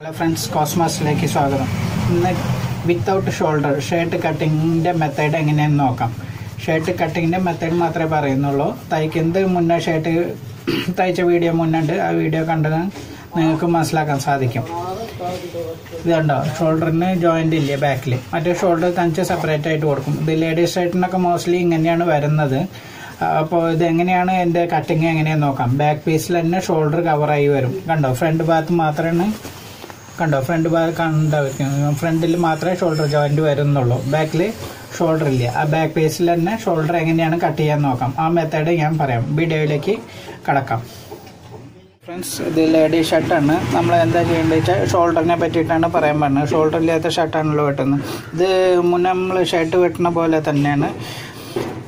Hello friends, Cosmos-ലേക്ക് സ്വാഗതം. ഇന്ന് without shoulder shirt കട്ടിങ്ങിൻ്റെ method എങ്ങനെയാണെന്ന് നോക്കാം. ഷർട്ട് കട്ടിങ്ങിൻ്റെ മെത്തേഡ് മാത്രമേ പറയുന്നുള്ളൂ. തയ്ക്കുന്നത് മുന്നേ ഷർട്ട് തയ്ച്ച വീഡിയോ മുന്നുണ്ട്. ആ വീഡിയോ കണ്ടാൽ നിങ്ങൾക്ക് മനസ്സിലാക്കാൻ സാധിക്കും. ഇത് കണ്ടോ, ഷോൾഡറിന് ജോയിൻ്റ് ഇല്ലേ ബാക്കിൽ, മറ്റേ ഷോൾഡർ തനിച്ച് സെപ്പറേറ്റ് ആയിട്ട് കൊടുക്കും. ഇത് ലേഡീസ് ഷർട്ടിനൊക്കെ മോസ്റ്റ്ലി ഇങ്ങനെയാണ് വരുന്നത്. അപ്പോൾ ഇതെങ്ങനെയാണ് എൻ്റെ കട്ടിങ് എങ്ങനെയാണെന്ന് നോക്കാം. ബാക്ക് പീസിൽ തന്നെ ഷോൾഡർ കവറായി വരും. കണ്ടോ, ഫ്രണ്ട് ഭാഗത്ത് മാത്രമാണ് ഫ്രണ്ട് ഭാഗം കണ്ടായിരിക്കും. ഫ്രണ്ടിൽ മാത്രമേ ഷോൾഡർ ജോയിന്റ് വരുന്നുള്ളൂ, ബാക്കിൽ ഷോൾഡർ ഇല്ല. ആ ബാക്ക് പീസിൽ തന്നെ ഷോൾഡർ എങ്ങനെയാണ് കട്ട് ചെയ്യാൻ നോക്കാം. ആ മെത്തേഡ് ഞാൻ പറയാം. വീഡിയോയിലേക്ക് കടക്കാം. ഫ്രണ്ട്സ്, ഇത് ലേഡി ഷർട്ടാണ്. നമ്മൾ എന്താ ചെയ്യേണ്ടത് വെച്ചാൽ ഷോൾഡറിനെ പറ്റിയിട്ടാണ് പറയാൻ പറഞ്ഞത്. ഷോൾഡർ ഇല്ലാത്ത ഷർട്ടാണല്ലോ വെട്ടുന്നത്. ഇത് മുന്നേ നമ്മൾ ഷർട്ട് വെട്ടുന്ന പോലെ തന്നെയാണ്.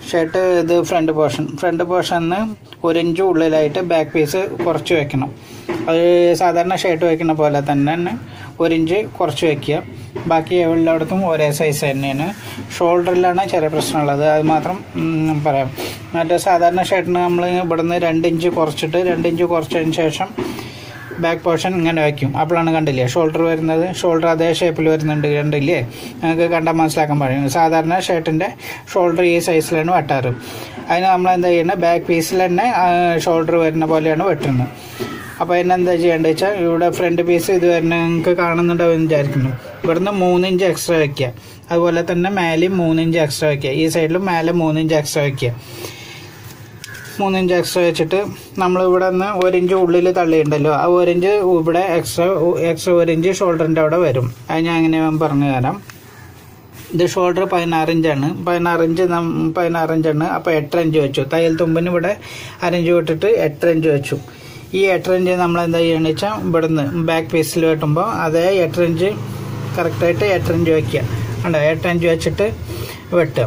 ഷർട്ട് ഇത് ഫ്രണ്ട് പോർഷന്ന് 1 ഇഞ്ച് ഉള്ളിലായിട്ട് ബാക്ക് പീസ് കുറച്ച് വെക്കണം. അത് സാധാരണ ഷർട്ട് വയ്ക്കുന്ന പോലെ തന്നെ 1 ഇഞ്ച് കുറച്ച് വയ്ക്കുക. ബാക്കി എല്ലായിടത്തും ഒരേ സൈസ് തന്നെയാണ്. ഷോൾഡറിലാണ് ചെറിയ പ്രശ്നമുള്ളത്, അത് മാത്രം പറയാം. മറ്റേ സാധാരണ ഷർട്ടിന് നമ്മൾ ഇവിടുന്ന് 2 ഇഞ്ച് കുറച്ചിട്ട് 2 ഇഞ്ച് കുറച്ചതിന് ശേഷം ബാക്ക് പോർഷൻ ഇങ്ങനെ വയ്ക്കും. അപ്പോഴാണ് കണ്ടില്ലേ ഷോൾഡർ വരുന്നത്. ഷോൾഡർ അതേ ഷേപ്പിൽ വരുന്നുണ്ട്, കണ്ടില്ലേ? നിങ്ങൾക്ക് കണ്ടാൽ മനസ്സിലാക്കാൻ പറയും. സാധാരണ ഷർട്ടിൻ്റെ ഷോൾഡർ ഈ സൈസിലാണ് വെട്ടാറ്. അതിന് നമ്മൾ എന്താ ചെയ്യുന്നത്, ബാക്ക് പീസിൽ തന്നെ ഷോൾഡർ വരുന്ന പോലെയാണ് വെട്ടുന്നത്. അപ്പോൾ അതിനെന്താ ചെയ്യേണ്ടത് വെച്ചാൽ, ഇവിടെ ഫ്രണ്ട് പീസ് ഇത് വരുന്ന നിങ്ങൾക്ക് കാണുന്നുണ്ടാവും വിചാരിക്കുന്നു. ഇവിടുന്ന് 3 ഇഞ്ച് എക്സ്ട്രാ വയ്ക്കുക. അതുപോലെ തന്നെ മേലെയും 3 ഇഞ്ച് എക്സ്ട്രാ വയ്ക്കുക. ഈ സൈഡിലും മേലെ 3 ഇഞ്ച് എക്സ്ട്രാ വയ്ക്കുക. 3 ഇഞ്ച് എക്സ്ട്രാ വെച്ചിട്ട് നമ്മൾ ഇവിടെ നിന്ന് 1 ഇഞ്ച് ഉള്ളിൽ തള്ളിയിട്ടുണ്ടല്ലോ, ആ 1 ഇഞ്ച് ഇവിടെ എക്സ്ട്രാ 1 ഇഞ്ച് ഷോൾഡറിൻ്റെ അവിടെ വരും. അത് ഞാൻ അങ്ങനെ പറഞ്ഞു തരാം. ഇത് ഷോൾഡർ 16 ഇഞ്ചാണ്. 16 ഇഞ്ചാണ്. അപ്പോൾ 8 ഇഞ്ച് വെച്ചു. തയ്യൽ തുമ്പിന് ഇവിടെ 1 ഇഞ്ച് വിട്ടിട്ട് 8 ഇഞ്ച് വെച്ചു. ഈ 8 ഇഞ്ച് നമ്മൾ എന്താ ചെയ്യണമെന്ന് വെച്ചാൽ, ഇവിടുന്ന് ബാക്ക് പീസിൽ വെട്ടുമ്പോൾ അതേ 8 ഇഞ്ച് കറക്റ്റായിട്ട് 8 ഇഞ്ച് വയ്ക്കുക. കണ്ടോ, 8 ഇഞ്ച് വെച്ചിട്ട് വെട്ടുക.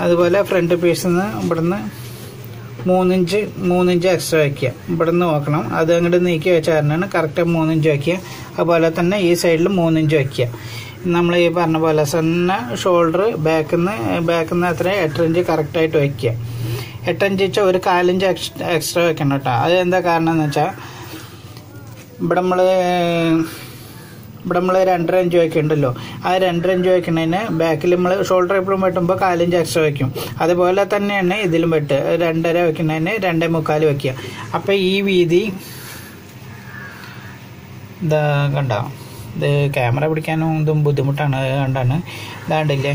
അതുപോലെ ഫ്രണ്ട് പീസിൽ നിന്ന് ഇവിടുന്ന് 3 ഇഞ്ച് എക്സ്ട്രാ വയ്ക്കുക. ഇവിടുന്ന് നോക്കണം, അത് അങ്ങോട്ട് നീക്കി വെച്ച കാരണമാണ് കറക്റ്റ് 3 ഇഞ്ച് വയ്ക്കുക. അതുപോലെ തന്നെ ഈ സൈഡിൽ 3 ഇഞ്ച് വയ്ക്കുക. നമ്മൾ ഈ പറഞ്ഞ പോലെ തന്നെ ഷോൾഡർ ബാക്കിൽ നിന്ന് അത്ര 8 ഇഞ്ച് കറക്റ്റായിട്ട് വയ്ക്കുക. 8 ഇഞ്ച് വെച്ചാൽ ഒരു 4 ഇഞ്ച് എക്സ്ട്രാ വെക്കണം കേട്ടോ. അത് എന്താ കാരണം എന്ന് വെച്ചാൽ, ഇവിടെ നമ്മൾ 2.5 ഇഞ്ച് വയ്ക്കുന്നുണ്ടല്ലോ, ആ 2.5 ഇഞ്ച് വയ്ക്കുന്നതിന് ബാക്കിൽ നമ്മൾ ഷോൾഡർ എപ്പോഴും വെട്ടുമ്പോൾ 4 ഇഞ്ച് എക്സ്ട്രാ വയ്ക്കും. അതുപോലെ തന്നെയാണ് ഇതിലും വെട്ട്. 2.5 വയ്ക്കുന്നതിന് 2.25 വയ്ക്കുക. അപ്പം ഈ വീതി ഇതാ കണ്ടോ, ഇത് ക്യാമറ പിടിക്കാനും ഇതും ബുദ്ധിമുട്ടാണ്, അത് കണ്ടാണ്. ഇതാണ്ടില്ലേ,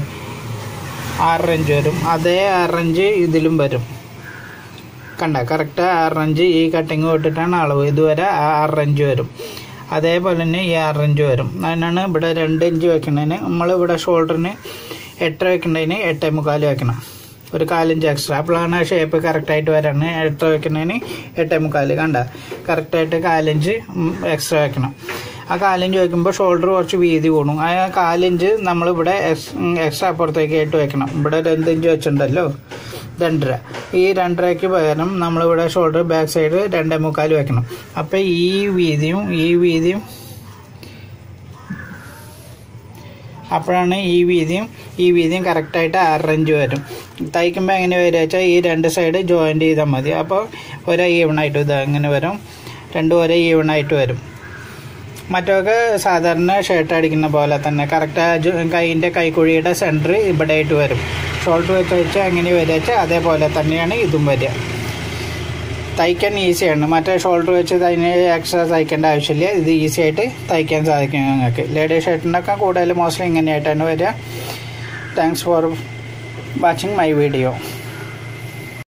6 ഇഞ്ച് വരും. അതേ 6 ഇഞ്ച് ഇതിലും വരും. കണ്ട, കറക്റ്റ് 6 ഇഞ്ച് ഈ കട്ടിങ് തൊട്ടിട്ടാണ് അളവ്. ഇതുവരെ 6 ഇഞ്ച് വരും. അതേപോലെ തന്നെ ഈ 6 ഇഞ്ച് വരും. അതിനാണ് ഇവിടെ 2 ഇഞ്ച് വെക്കുന്നതിന് നമ്മളിവിടെ ഷോൾഡറിന് 8 വെക്കുന്നതിന് 8.25 വെക്കണം. ഒരു 4 ഇഞ്ച് എക്സ്ട്രാ. അപ്പോഴാണ് ഷേപ്പ് കറക്റ്റായിട്ട് വരാണ്. 8 വെക്കുന്നതിന് 8.25. കണ്ട, കറക്റ്റായിട്ട് 4 ഇഞ്ച് എക്സ്ട്രാ വെക്കണം. ആ 4 ഇഞ്ച് വയ്ക്കുമ്പോൾ ഷോൾഡർ കുറച്ച് വീതി കൂടും. ആ 4 ഇഞ്ച് നമ്മളിവിടെ എക്സ്ട്രാ അപ്പുറത്തേക്ക് ആയിട്ട് വെക്കണം. ഇവിടെ 2 ഇഞ്ച് വെച്ചിട്ടുണ്ടല്ലോ, 2.5. ഈ 2.5ക്ക് പകരം നമ്മളിവിടെ ഷോൾഡർ ബാക്ക് സൈഡ് 2.25 വെക്കണം. അപ്പം ഈ വീതിയും അപ്പോഴാണ് ഈ വീതിയും കറക്റ്റായിട്ട് 6 ഇഞ്ച് വരും. തയ്ക്കുമ്പോൾ എങ്ങനെ വരിക വെച്ചാൽ, ഈ 2 സൈഡ് ജോയിൻ്റ് ചെയ്താൽ മതി. അപ്പോൾ ഒരേ ഈവണായിട്ട് ഇത് അങ്ങനെ വരും. രണ്ടും ഒരേ ഈവണായിട്ട് വരും. മറ്റൊക്കെ സാധാരണ ഷർട്ട് അടിക്കുന്ന പോലെ തന്നെ കറക്റ്റ് കൈക്കുഴിയുടെ സെൻറ്റർ ഇവിടെ ആയിട്ട് വരും. ഷോൾഡർ വെച്ച് എങ്ങനെ വരിക വെച്ചാൽ അതേപോലെ തന്നെയാണ് ഇതും വരിക. തയ്ക്കാൻ ഈസിയാണ്. മറ്റേ ഷോൾഡർ വെച്ച് അതിന് എക്സ്ട്രാ തയ്ക്കേണ്ട ആവശ്യമില്ല. ഇത് ഈസി ആയിട്ട് തയ്ക്കാൻ സാധിക്കും നിങ്ങൾക്ക്. ലേഡി ഷർട്ടിനൊക്കെ കൂടുതൽ മോസ്റ്റ്ലി ഇങ്ങനെയായിട്ടാണ് വരിക. Thanks for watching my video.